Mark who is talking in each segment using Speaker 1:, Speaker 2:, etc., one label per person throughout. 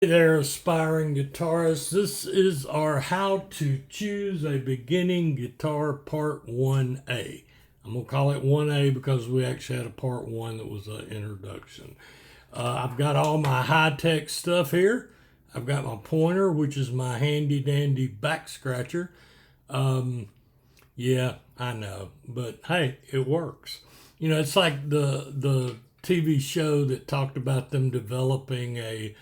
Speaker 1: Hey there, aspiring guitarists. This is our How to Choose a Beginning Guitar Part 1A. I'm going to call it 1A because we actually had a Part 1 that was an introduction. I've got all my high-tech stuff here. I've got my pointer, which is my handy-dandy back scratcher. Yeah, I know, but hey, it works. You know, it's like the TV show that talked about them developing a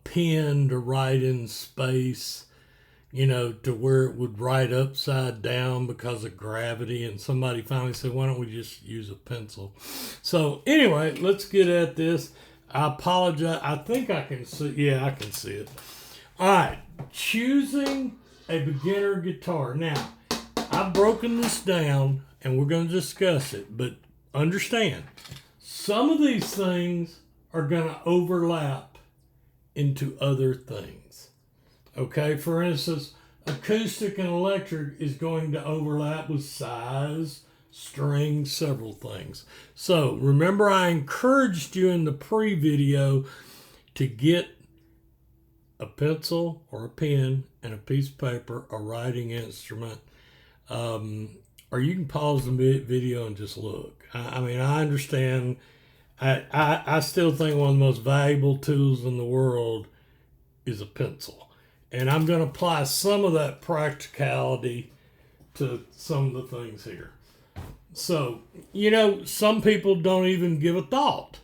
Speaker 1: pen to write in space, you know, to where it would write upside down because of gravity. And somebody finally said, why don't we just use a pencil? So, anyway, let's get at this. I apologize. I think I can see. Yeah, I can see it. All right. Choosing a beginner guitar. Now, I've broken this down and we're going to discuss it, but understand some of these things are going to overlap into other things. Okay, for instance, acoustic and electric is going to overlap with size, strings, several things. So remember, I encouraged you in the pre-video to get a pencil or a pen and a piece of paper, a writing instrument, or you can pause the video and just look. I mean, I understand. I still think one of the most valuable tools in the world is a pencil. And I'm going to apply some of that practicality to some of the things here. So, you know, some people don't even give a thought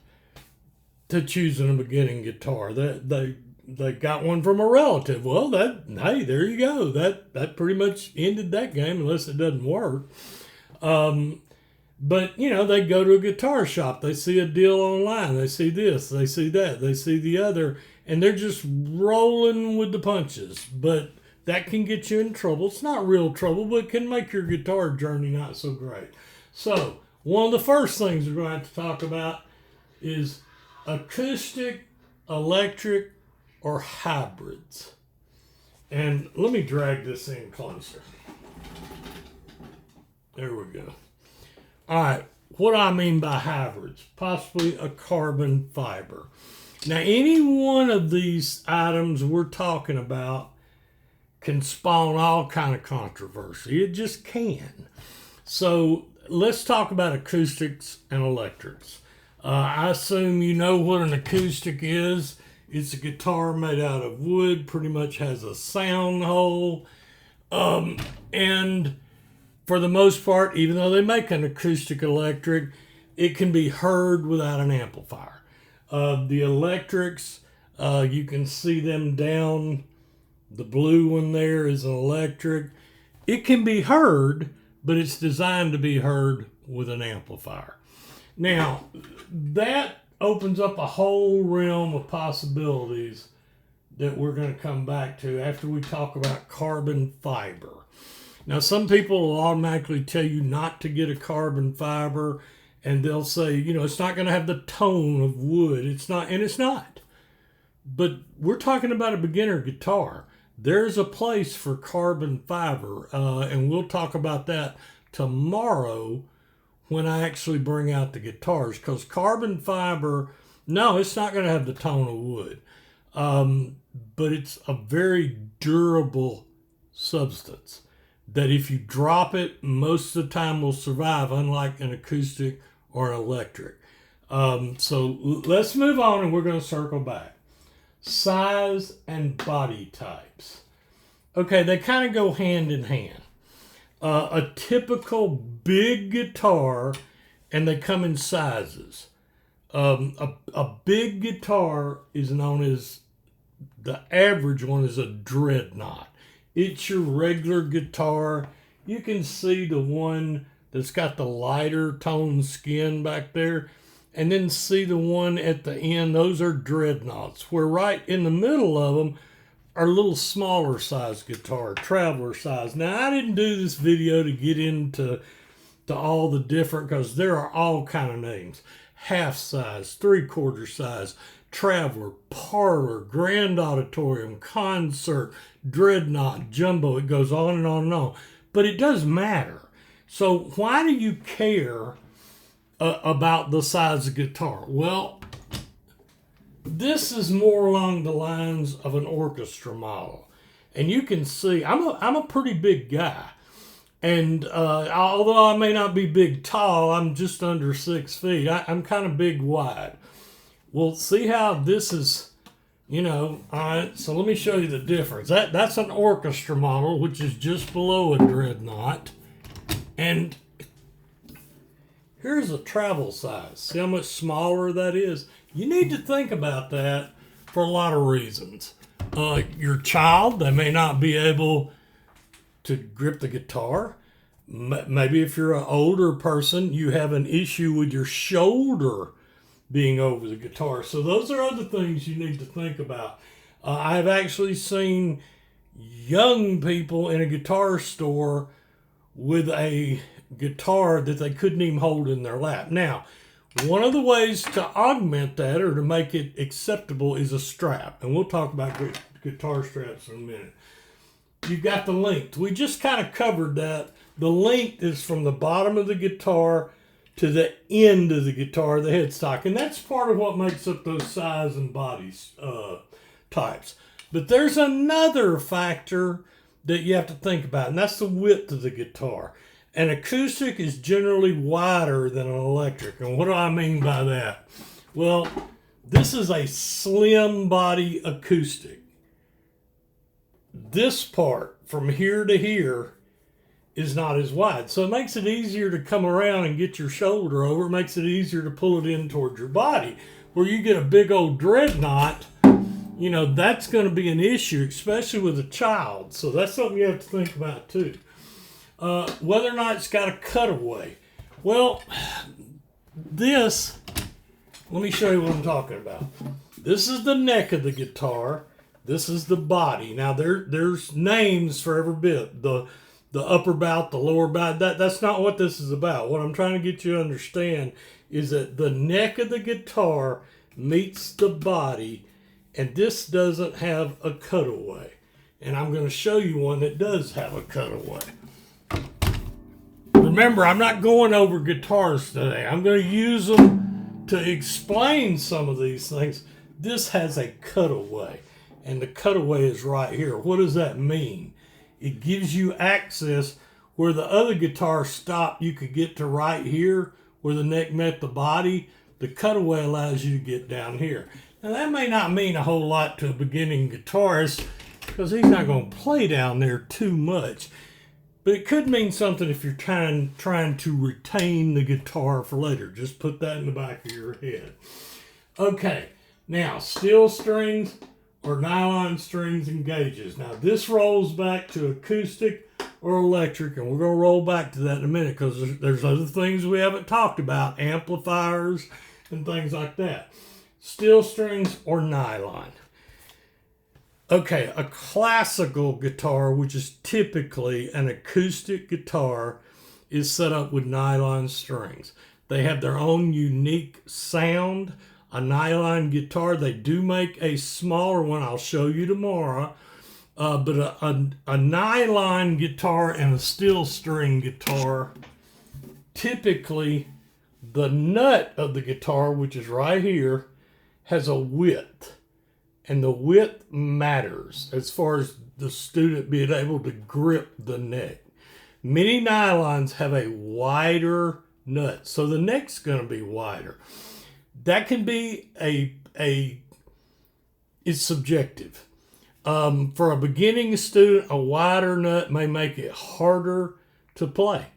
Speaker 1: to choosing a beginning guitar. They got one from a relative. Well, hey, there you go. That pretty much ended that game unless it doesn't work. But, you know, they go to a guitar shop. They see a deal online. They see this. They see that. They see the other. And they're just rolling with the punches. But that can get you in trouble. It's not real trouble, but it can make your guitar journey not so great. So, one of the first things we're going to have to talk about is acoustic, electric, or hybrids. And let me drag this in closer. There we go. All right, what I mean by hybrids, possibly a carbon fiber. Now, any one of these items we're talking about can spawn all kind of controversy. It just can. So let's talk about acoustics and electrics. I assume you know what an acoustic is. It's a guitar made out of wood, pretty much has a sound hole, and for the most part, even though they make an acoustic electric, it can be heard without an amplifier. The electrics, you can see them down. The blue one there is an electric. It can be heard, but it's designed to be heard with an amplifier. Now, that opens up a whole realm of possibilities that we're going to come back to after we talk about carbon fiber. Now, some people will automatically tell you not to get a carbon fiber, and they'll say, you know, it's not going to have the tone of wood. It's not, and it's not. But we're talking about a beginner guitar. There's a place for carbon fiber, and we'll talk about that tomorrow when I actually bring out the guitars, because carbon fiber, no, it's not going to have the tone of wood, but it's a very durable substance that if you drop it, most of the time will survive, unlike an acoustic or an electric. So let's move on and we're going to circle back. Size and body types. Okay, they kind of go hand in hand. A typical big guitar, and they come in sizes. A big guitar is known as, the average one is a dreadnought. It's your regular guitar. You can see the one that's got the lighter toned skin back there, and then see the one at the end. Those are dreadnoughts, where right in the middle of them are little smaller size guitar, traveler size. Now, I didn't do this video to get into all the different, because there are all kind of names. Half size, 3/4 size, traveler, parlor, grand auditorium, concert, dreadnought, jumbo. It goes on and on and on. But it does matter. So why do you care about the size of guitar? Well, This is more along the lines of an orchestra model. And you can see, I'm a pretty big guy. And although I may not be big tall, I'm just under 6 feet. I'm kind of big wide. Well, see how this is, all right, so let me show you the difference. That's an orchestra model, which is just below a dreadnought. And here's a travel size. See how much smaller that is? You need to think about that for a lot of reasons. Your child, they may not be able to grip the guitar. Maybe if you're an older person, you have an issue with your shoulder being over the guitar. So those are other things you need to think about. I've actually seen young people in a guitar store with a guitar that they couldn't even hold in their lap. Now, one of the ways to augment that or to make it acceptable is a strap. And we'll talk about guitar straps in a minute. You've got the length. We just kind of covered that. The length is from the bottom of the guitar to the end of the guitar, the headstock. And that's part of what makes up those size and body types. But there's another factor that you have to think about, and that's the width of the guitar. An acoustic is generally wider than an electric. And what do I mean by that? Well, this is a slim body acoustic. This part from here to here is not as wide. So it makes it easier to come around and get your shoulder over. It makes it easier to pull it in towards your body. Where you get a big old dreadnought, that's going to be an issue, especially with a child. So that's something you have to think about too. Whether or not it's got a cutaway. Well, let me show you what I'm talking about. This is the neck of the guitar. This is the body. Now there's names for every bit. The upper bout, the lower bout. That's not what this is about. What I'm trying to get you to understand is that the neck of the guitar meets the body, and this doesn't have a cutaway. And I'm going to show you one that does have a cutaway. Remember, I'm not going over guitars today. I'm going to use them to explain some of these things. This has a cutaway, and the cutaway is right here. What does that mean? It gives you access where the other guitar stopped. You could get to right here where the neck met the body. The cutaway allows you to get down here. Now, that may not mean a whole lot to a beginning guitarist because he's not going to play down there too much. But it could mean something if you're trying to retain the guitar for later. Just put that in the back of your head. Okay, now steel strings or nylon strings and gauges. Now this rolls back to acoustic or electric, and we're going to roll back to that in a minute because there's other things we haven't talked about, amplifiers and things like that. Steel strings or nylon. Okay, a classical guitar, which is typically an acoustic guitar, is set up with nylon strings. They have their own unique sound. A nylon guitar, they do make a smaller one, I'll show you tomorrow. But a nylon guitar and a steel string guitar, typically the nut of the guitar, which is right here, has a width. And the width matters as far as the student being able to grip the neck. Many nylons have a wider nut, so the neck's going to be wider. That can be it's subjective. For a beginning student, a wider nut may make it harder to play.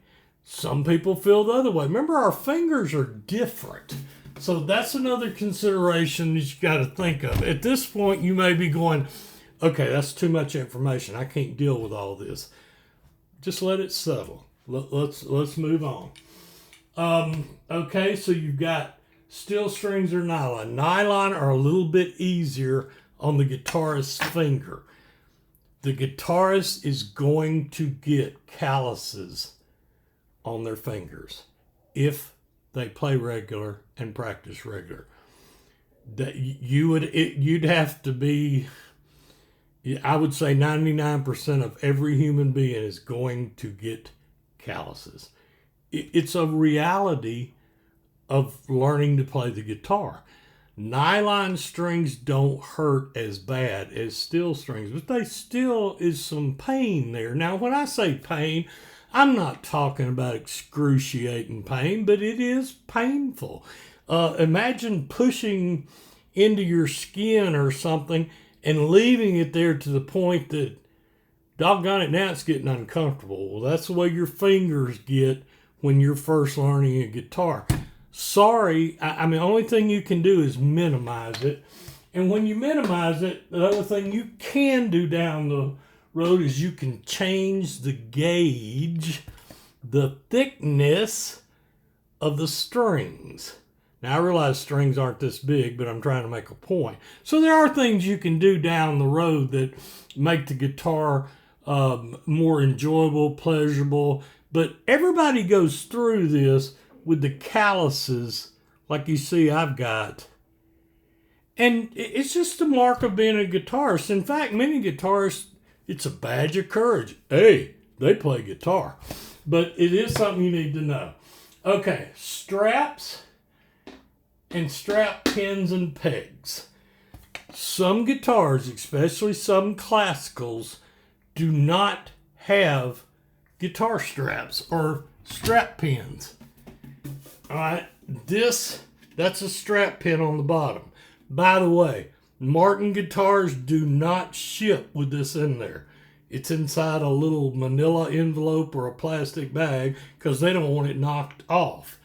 Speaker 1: Some people feel the other way. Remember, our fingers are different. So that's another consideration that you got to think of. At this point, you may be going, okay, that's too much information. I can't deal with all this. Just let it settle. Let's move on. Okay, so you've got steel strings or nylon. Nylon are a little bit easier on the guitarist's finger. The guitarist is going to get calluses on their fingers if they play regular and practice regular. That you'd have to be, I would say 99% of every human being is going to get calluses. It's a reality of learning to play the guitar. Nylon strings don't hurt as bad as steel strings, but they still is some pain there. Now, when I say pain, I'm not talking about excruciating pain, but it is painful. Imagine pushing into your skin or something and leaving it there to the point that, doggone it, now it's getting uncomfortable. Well, that's the way your fingers get when you're first learning a guitar. Sorry, I mean, the only thing you can do is minimize it. And when you minimize it, the other thing you can do down the road is you can change the gauge, the thickness of the strings. Now, I realize strings aren't this big, but I'm trying to make a point. So there are things you can do down the road that make the guitar more enjoyable, pleasurable. But everybody goes through this with the calluses like you see I've got. And it's just a mark of being a guitarist. In fact, many guitarists, it's a badge of courage. Hey, they play guitar. But it is something you need to know. Okay, straps and strap pins and pegs. Some guitars, especially some classicals, do not have guitar straps or strap pins. All right, that's a strap pin on the bottom. By the way, Martin guitars do not ship with this in there. It's inside a little manila envelope or a plastic bag because they don't want it knocked off.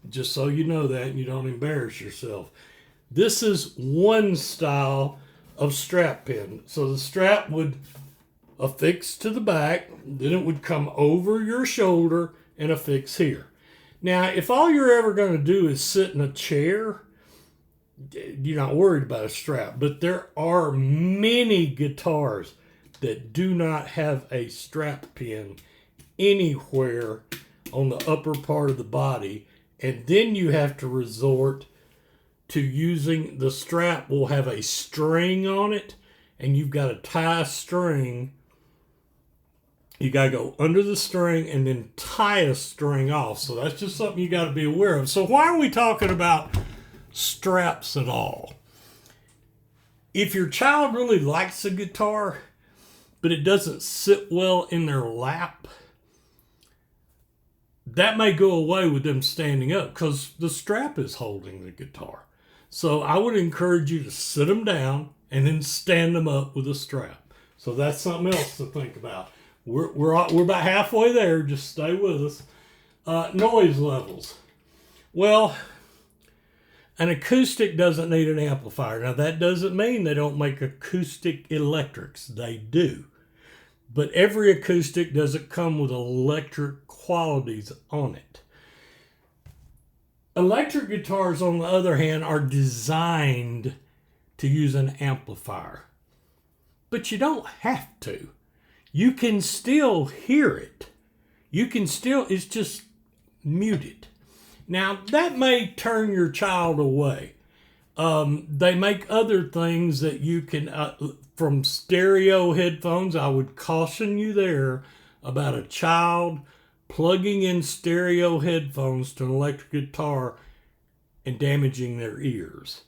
Speaker 1: Just so you know that and you don't embarrass yourself. This is one style of strap pin. So the strap would affix to the back, then it would come over your shoulder and affix here. Now, if all you're ever going to do is sit in a chair, you're not worried about a strap. But there are many guitars that do not have a strap pin anywhere on the upper part of the body. And then you have to resort to using the strap will have a string on it, and you've got to tie a string. You got to go under the string and then tie a string off. So that's just something you got to be aware of. So why are we talking about straps at all? If your child really likes a guitar, but it doesn't sit well in their lap, that may go away with them standing up because the strap is holding the guitar. So I would encourage you to sit them down and then stand them up with a strap. So that's something else to think about. We're about halfway there. Just stay with us. Noise levels. Well, an acoustic doesn't need an amplifier. Now, that doesn't mean they don't make acoustic electrics. They do. But every acoustic doesn't come with electric qualities on it. Electric guitars, on the other hand, are designed to use an amplifier. But you don't have to. You can still hear it. It's just muted. Now, that may turn your child away. They make other things that you can, from stereo headphones, I would caution you there about a child plugging in stereo headphones to an electric guitar and damaging their ears.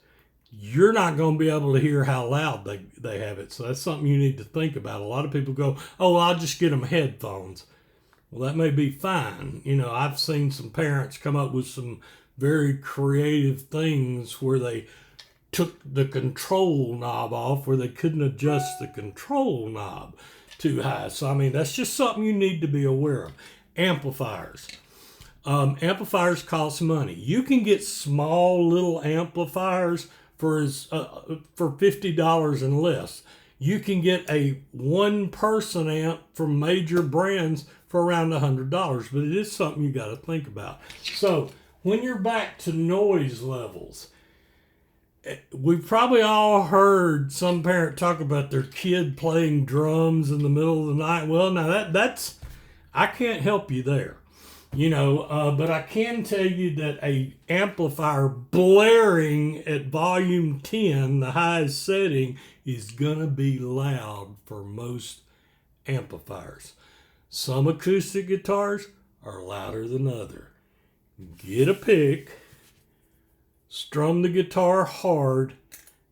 Speaker 1: You're not going to be able to hear how loud they have it. So that's something you need to think about. A lot of people go, oh, well, I'll just get them headphones. Well, that may be fine. You know, I've seen some parents come up with some very creative things where they took the control knob off where they couldn't adjust the control knob too high. So, I mean, that's just something you need to be aware of. Amplifiers. Amplifiers cost money. You can get small little amplifiers for $50 and less. You can get a one-person amp from major brands for around $100, but it is something you got to think about. So when you're back to noise levels, we've probably all heard some parent talk about their kid playing drums in the middle of the night. Well, now that's I can't help you there. You know, but I can tell you that a amplifier blaring at volume 10, the highest setting, is going to be loud for most amplifiers. Some acoustic guitars are louder than others. Get a pick Strum the guitar hard.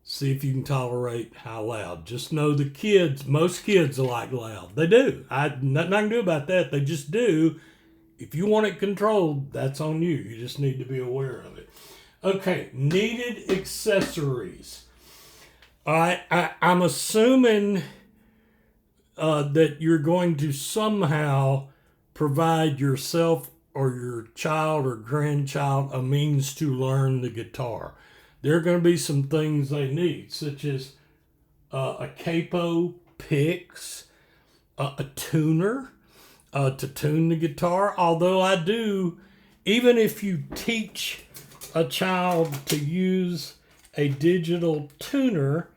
Speaker 1: See if you can tolerate how loud. Just know the kids, most kids like loud. They do. Nothing I can do about that. They just do. If you want it controlled, that's on you. You just need to be aware of it. Okay, needed accessories. All right, I'm assuming that you're going to somehow provide yourself or your child or grandchild a means to learn the guitar. There are going to be some things they need, such as a capo, picks, a tuner to tune the guitar. Although I do, even if you teach a child to use a digital tuner,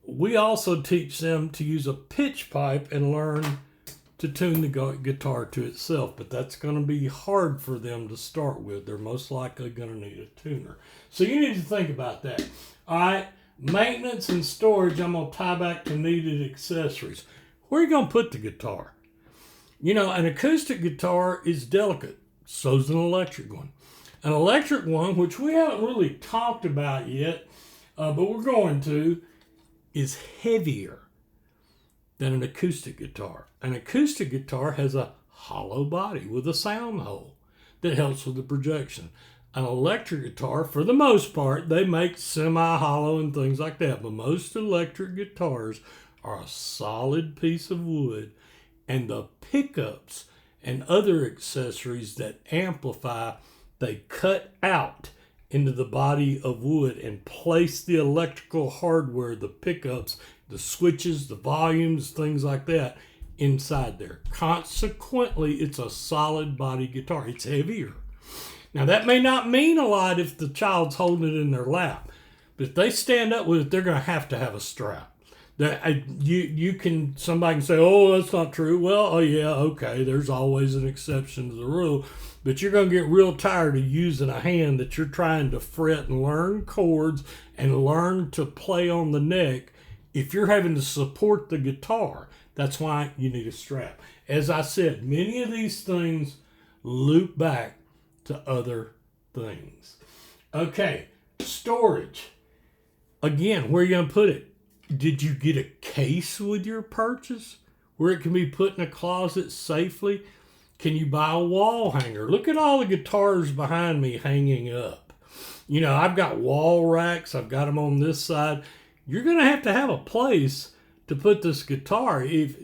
Speaker 1: we also teach them to use a pitch pipe and learn to tune the guitar to itself, but that's going to be hard for them to start with. They're most likely going to need a tuner. So you need to think about that. All right, maintenance and storage, I'm going to tie back to needed accessories. Where are you going to put the guitar? You know, an acoustic guitar is delicate. So's an electric one. An electric one, which we haven't really talked about yet, but we're going to, is heavier than an acoustic guitar. An acoustic guitar has a hollow body with a sound hole that helps with the projection. An electric guitar, for the most part, they make semi-hollow and things like that, but most electric guitars are a solid piece of wood, and the pickups and other accessories that amplify, they cut out into the body of wood and place the electrical hardware, the pickups, the switches, the volumes, things like that, inside there. Consequently, it's a solid body guitar. It's heavier. Now, that may not mean a lot if the child's holding it in their lap, but if they stand up with it, they're going to have a strap. Somebody can say, oh, that's not true. Well, oh yeah, okay, there's always an exception to the rule, but you're going to get real tired of using a hand that you're trying to fret and learn chords and learn to play on the neck if you're having to support the guitar. That's why you need a strap. As I said, many of these things loop back to other things. Okay, storage. Again, where are you going to put it? Did you get a case with your purchase where it can be put in a closet safely? Can you buy a wall hanger? Look at all the guitars behind me hanging up. You know, I've got wall racks. I've got them on this side. You're going to have a place to put this guitar. If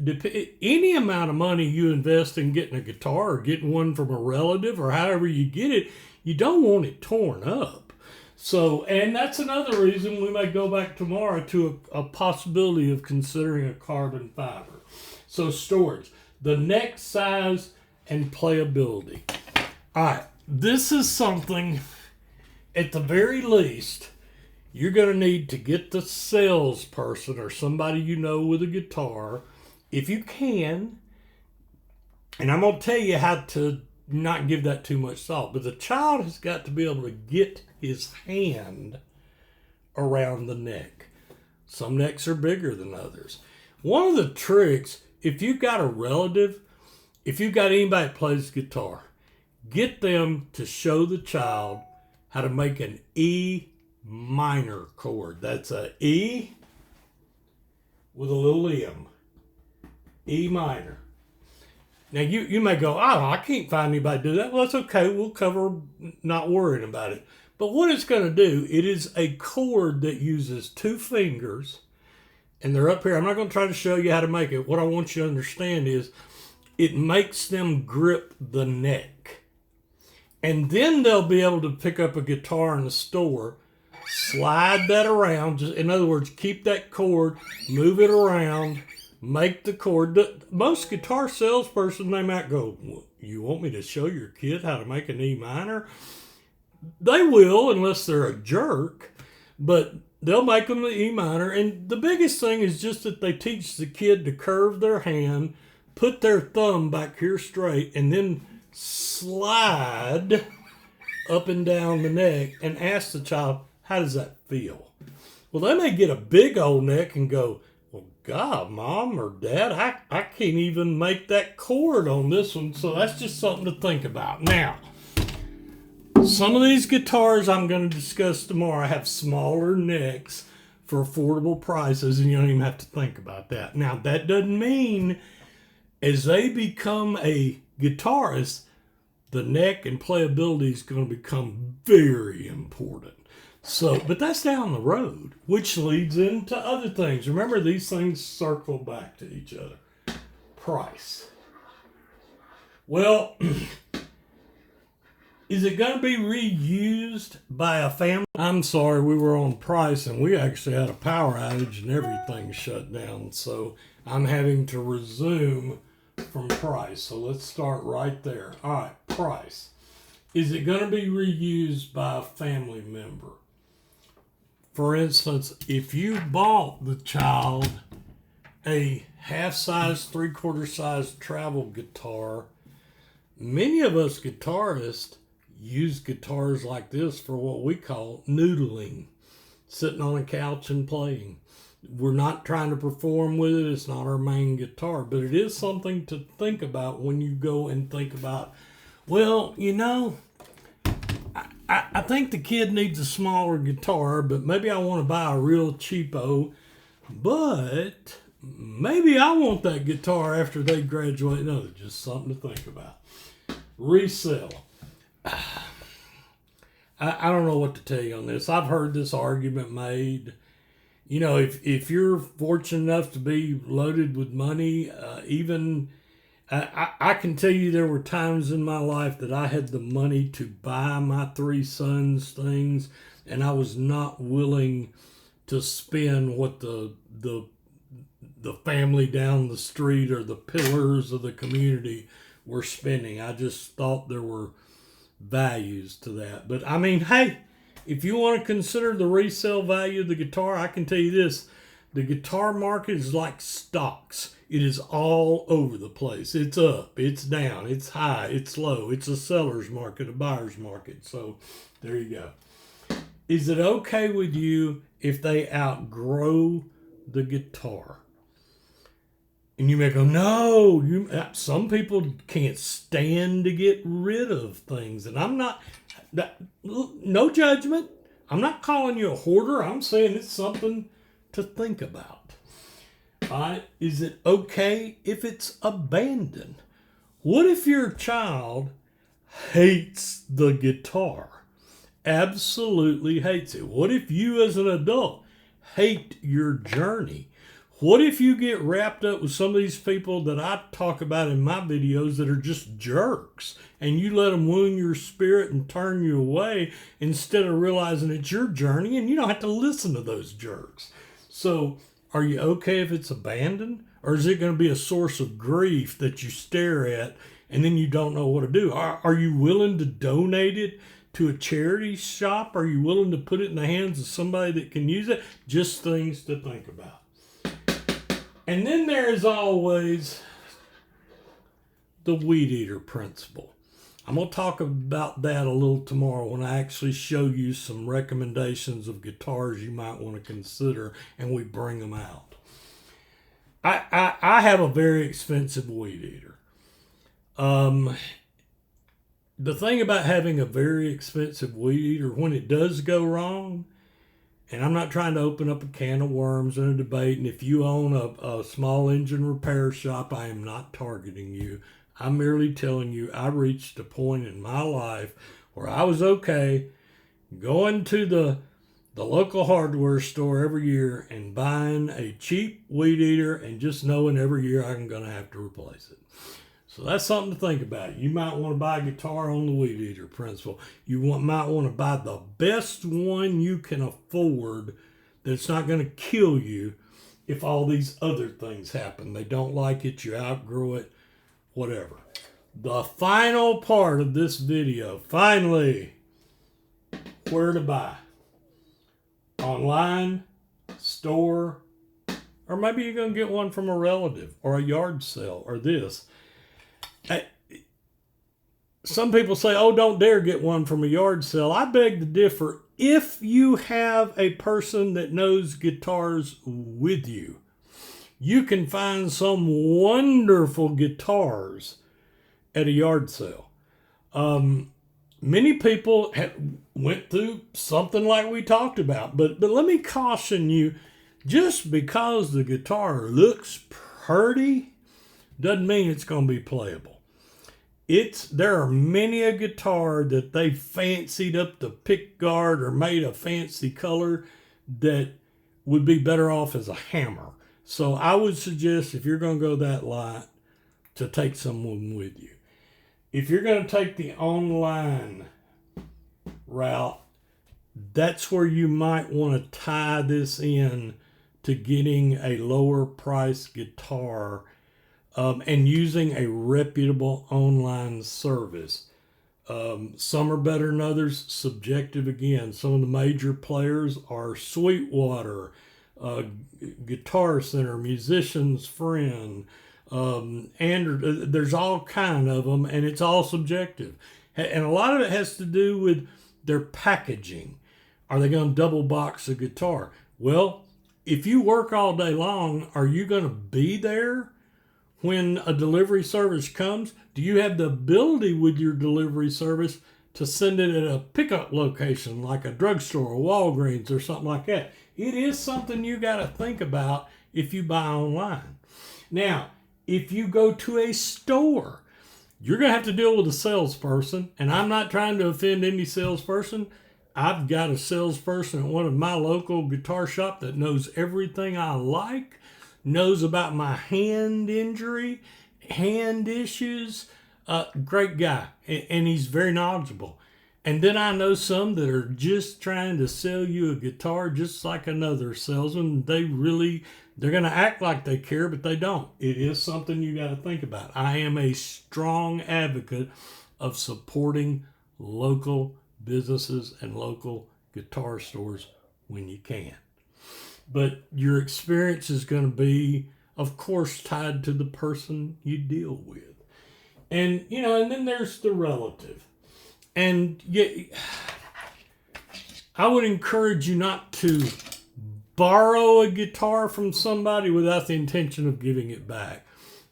Speaker 1: any amount of money you invest in getting a guitar or getting one from a relative or however you get it, you don't want it torn up. So, and that's another reason we may go back tomorrow to a possibility of considering a carbon fiber. So storage, the neck size and playability. All right, this is something, at the very least, you're going to need to get the salesperson or somebody you know with a guitar, if you can, and I'm going to tell you how to not give that too much thought, but the child has got to be able to get his hand around the neck. Some necks are bigger than others. One of the tricks, if you've got a relative, if you've got anybody that plays guitar, get them to show the child how to make an E minor chord. That's a E with a little M. E minor. Now, you may go, oh, I can't find anybody to do that. Well, that's okay. We'll cover not worrying about it. But what it's going to do, it is a chord that uses two fingers, and they're up here. I'm not going to try to show you how to make it. What I want you to understand is it makes them grip the neck. And then they'll be able to pick up a guitar in the store, slide that around. Just, in other words, keep that chord, move it around, make the chord. Most guitar salesperson, they might go, you want me to show your kid how to make an E minor? They will, unless they're a jerk, but they'll make them the E minor. And the biggest thing is just that they teach the kid to curve their hand, put their thumb back here straight, and then slide up and down the neck and ask the child, how does that feel? Well, they may get a big old neck and go, well, God, Mom or Dad, I can't even make that chord on this one. So that's just something to think about. Now, Some of these guitars I'm going to discuss tomorrow have smaller necks for affordable prices, and you don't even have to think about that. Now, that doesn't mean as they become a guitarist, the neck and playability is going to become very important. So, but that's down the road, which leads into other things. Remember, these things circle back to each other. Price. Well, is it going to be reused by a family? I'm sorry, we were on price and we actually had a power outage and everything shut down. So I'm having to resume from price. So let's start right there. All right, price. Is it going to be reused by a family member? For instance, if you bought the child a half-size, three-quarter-size travel guitar, many of us guitarists use guitars like this for what we call noodling, sitting on a couch and playing. We're not trying to perform with it. It's not our main guitar, but it is something to think about when you go and think about, well, you know, I think the kid needs a smaller guitar, but maybe I want to buy a real cheapo, but maybe I want that guitar after they graduate. No, just something to think about. Resale. I don't know what to tell you on this. I've heard this argument made. You know, if you're fortunate enough to be loaded with money, I can tell you there were times in my life that I had the money to buy my three sons things, and I was not willing to spend what the family down the street or the pillars of the community were spending. I just thought there were values to that. But I mean, hey, if you want to consider the resale value of the guitar, I can tell you this. The guitar market is like stocks. It is all over the place. It's up, it's down, it's high, it's low. It's a seller's market, a buyer's market. So there you go. Is it okay with you if they outgrow the guitar? And you may go, no, some people can't stand to get rid of things. And I'm not, no judgment. I'm not calling you a hoarder. I'm saying it's something to think about. All right, is it okay if it's abandoned? What if your child hates the guitar? Absolutely hates it. What if you as an adult hate your journey? What if you get wrapped up with some of these people that I talk about in my videos that are just jerks, and you let them wound your spirit and turn you away instead of realizing it's your journey and you don't have to listen to those jerks? So are you okay if it's abandoned? Or is it going to be a source of grief that you stare at and then you don't know what to do? Are you willing to donate it to a charity shop? Are you willing to put it in the hands of somebody that can use it? Just things to think about. And then there is always the weed eater principle. I'm going to talk about that a little tomorrow when I actually show you some recommendations of guitars you might want to consider and we bring them out. I have a very expensive weed eater. The thing about having a very expensive weed eater, when it does go wrong, and I'm not trying to open up a can of worms in a debate, and if you own a small engine repair shop, I am not targeting you. I'm merely telling you I reached a point in my life where I was okay going to the local hardware store every year and buying a cheap weed eater and just knowing every year I'm going to have to replace it. So that's something to think about. You might want to buy a guitar on the weed eater principle. You might want to buy the best one you can afford that's not going to kill you if all these other things happen. They don't like it, you outgrow it, whatever. The final part of this video, finally, where to buy. Online, store, or maybe you're going to get one from a relative or a yard sale or this. Some people say, oh, don't dare get one from a yard sale. I beg to differ. If you have a person that knows guitars with you, you can find some wonderful guitars at a yard sale. many people went through something like we talked about, but let me caution you, just because the guitar looks pretty doesn't mean it's going to be playable. There are many a guitar that they fancied up the pick guard or made a fancy color that would be better off as a hammer. So I would suggest, if you're going to go that light, to take someone with you. If you're going to take the online route, that's where you might want to tie this in to getting a lower price guitar, and using a reputable online service. Some are better than others, subjective again. Some of the major players are Sweetwater, Guitar Center, Musician's Friend, and there's all kind of them, and it's all subjective. And a lot of it has to do with their packaging. Are they going to double box a guitar? Well, if you work all day long, are you going to be there when a delivery service comes? Do you have the ability with your delivery service to send it at a pickup location like a drugstore or Walgreens or something like that? It is something you got to think about if you buy online. Now, if you go to a store, you're going to have to deal with a salesperson, and I'm not trying to offend any salesperson. I've got a salesperson at one of my local guitar shop that knows everything I like, knows about my hand injury, hand issues. Great guy, and he's very knowledgeable. And then I know some that are just trying to sell you a guitar just like another salesman. They're going to act like they care, but they don't. It is something you got to think about. I am a strong advocate of supporting local businesses and local guitar stores when you can. But your experience is going to be, of course, tied to the person you deal with. And, and then there's the relative. And I would encourage you not to borrow a guitar from somebody without the intention of giving it back.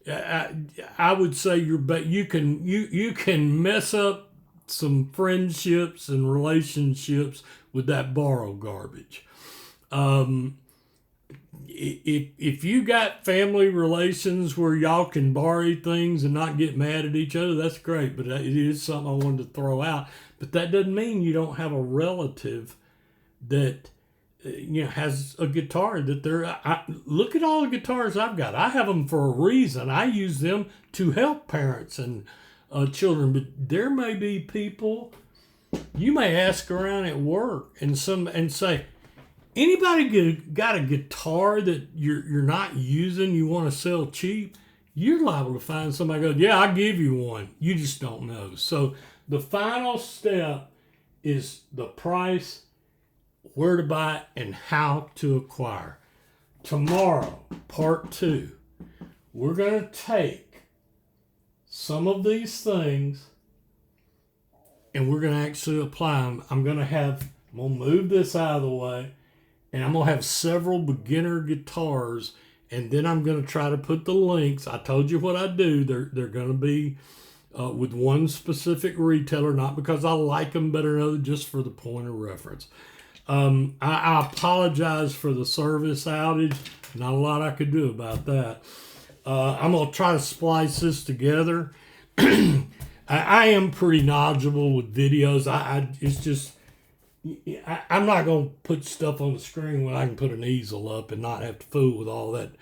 Speaker 1: I would say you can mess up some friendships and relationships with that borrow garbage. If you got family relations where y'all can borrow things and not get mad at each other, that's great. But it is something I wanted to throw out. But that doesn't mean you don't have a relative that has a guitar that look at all the guitars I've got. I have them for a reason. I use them to help parents and children. But there may be people you may ask around at work and say, anybody got a guitar that you're not using, you want to sell cheap? You're liable to find somebody goes, yeah, I'll give you one. You just don't know. So the final step is the price, where to buy it, and how to acquire. Tomorrow, part 2, we're going to take some of these things and we're going to actually apply them. I'm going to move this out of the way, and I'm going to have several beginner guitars, and then I'm going to try to put the links. I told you what I do. They're going to be with one specific retailer, not because I like them better than others, just for the point of reference. I apologize for the service outage. Not a lot I could do about that. I'm going to try to splice this together. I am pretty knowledgeable with videos. It's just, I'm not going to put stuff on the screen when I can put an easel up and not have to fool with all that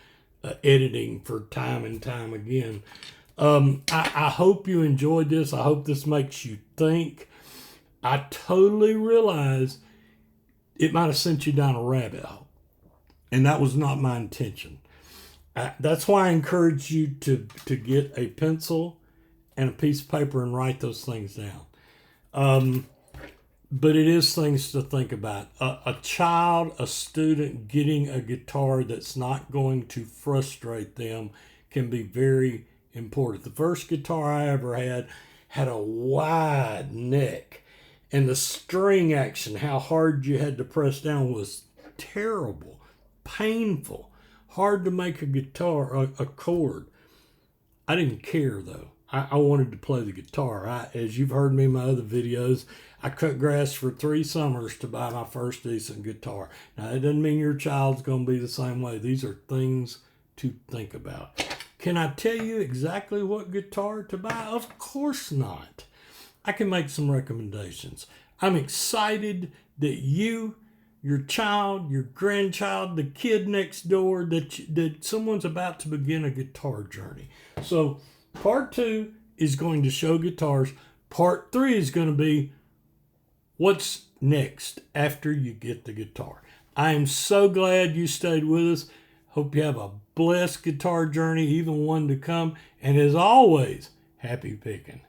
Speaker 1: editing for time and time again. I hope you enjoyed this. I hope this makes you think. I totally realize it might have sent you down a rabbit hole, and that was not my intention. That's why I encourage you to get a pencil and a piece of paper and write those things down. But it is things to think about. A child, a student getting a guitar that's not going to frustrate them can be very important. The first guitar I ever had a wide neck, and the string action, how hard you had to press down, was terrible, painful, hard to make a guitar, a chord. I didn't care though. I wanted to play the guitar. As you've heard me in my other videos, I cut grass for 3 summers to buy my first decent guitar. Now, that doesn't mean your child's going to be the same way. These are things to think about. Can I tell you exactly what guitar to buy? Of course not. I can make some recommendations. I'm excited that you, your child, your grandchild, the kid next door, that someone's about to begin a guitar journey. So part 2 is going to show guitars. Part 3 is going to be what's next after you get the guitar. I am so glad you stayed with us. Hope you have a blessed guitar journey, even one to come. And as always, happy picking.